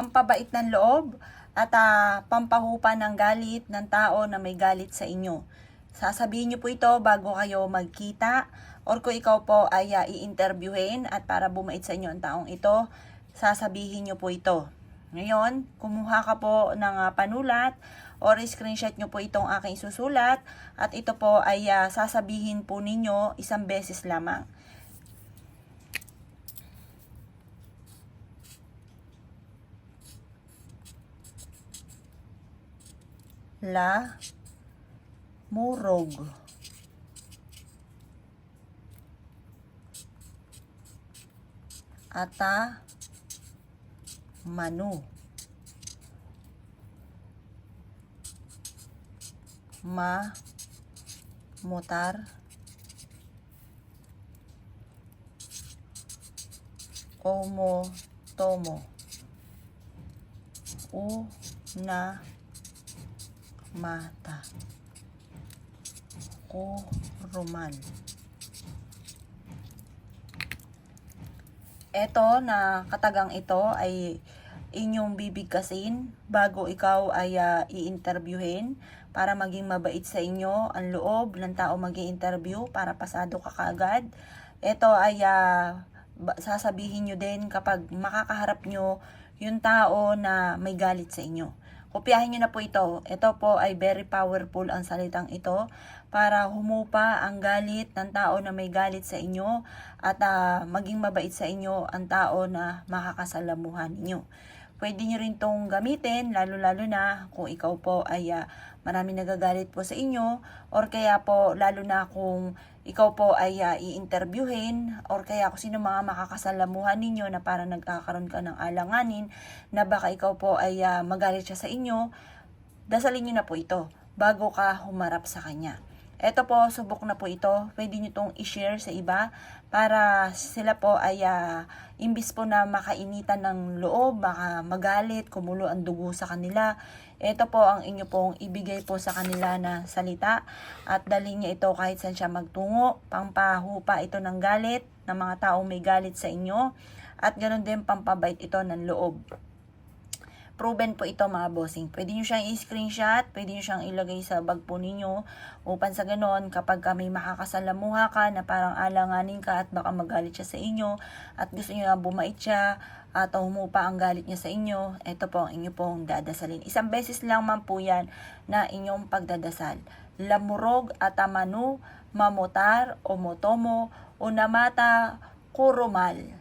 pampabait ng loob at pampahupa ng galit ng tao na may galit sa inyo. Sasabihin niyo po ito bago kayo magkita or kung ikaw po ay i-interviewin at para bumait sa inyo ang taong ito, sasabihin niyo po ito. Ngayon, kumuha ka po ng panulat or screenshot nyo po itong aking susulat at ito po ay sasabihin po ninyo isang beses lamang. La murog. Ata manu. Ma mutar. Omo tomo. Una mata. Kuruman. Eto na katagang ito ay inyong bibigkasin bago ikaw ay i-interviewin para maging mabait sa inyo ang loob ng tao mag-i-interview para pasado ka kaagad. Ito ay sasabihin nyo din kapag makakaharap nyo yung tao na may galit sa inyo. Kopyahin nyo na po ito. Ito po ay very powerful ang salitang ito para humupa ang galit ng tao na may galit sa inyo at maging mabait sa inyo ang tao na makakasalamuhan ninyo. Pwede nyo rin itong gamitin, lalo-lalo na kung ikaw po ay marami nagagalit po sa inyo or kaya po lalo na kung ikaw po ay i-interviewin or kaya kung sino mga makakasalamuhan ninyo na parang nagkakaroon ka ng alanganin na baka ikaw po ay magalit siya sa inyo, dasalin nyo na po ito bago ka humarap sa kanya. Ito po, subok na po ito. Pwede nyo itong i-share sa iba para sila po ay imbis po na makainitan ng loob, baka magalit, kumulo ang dugo sa kanila. Ito po ang inyo pong ibigay po sa kanila na salita at dalhin niya ito kahit saan siya magtungo. Pampahupa ito ng galit ng mga taong may galit sa inyo at ganoon din pampabait ito ng loob. Proven po ito mga bossing. Pwede nyo siyang i-screenshot, pwede nyo siyang ilagay sa bag po ninyo upang sa ganon kapag may makakasalamuha ka na parang alanganin ka at baka magalit siya sa inyo at gusto nyo na bumait siya at humupa ang galit niya sa inyo, ito po ang inyo pong dadasalin. Isang beses lang man po yan na inyong pagdadasal. Lamurog atamanu mamutar o motomo o namata kurumal.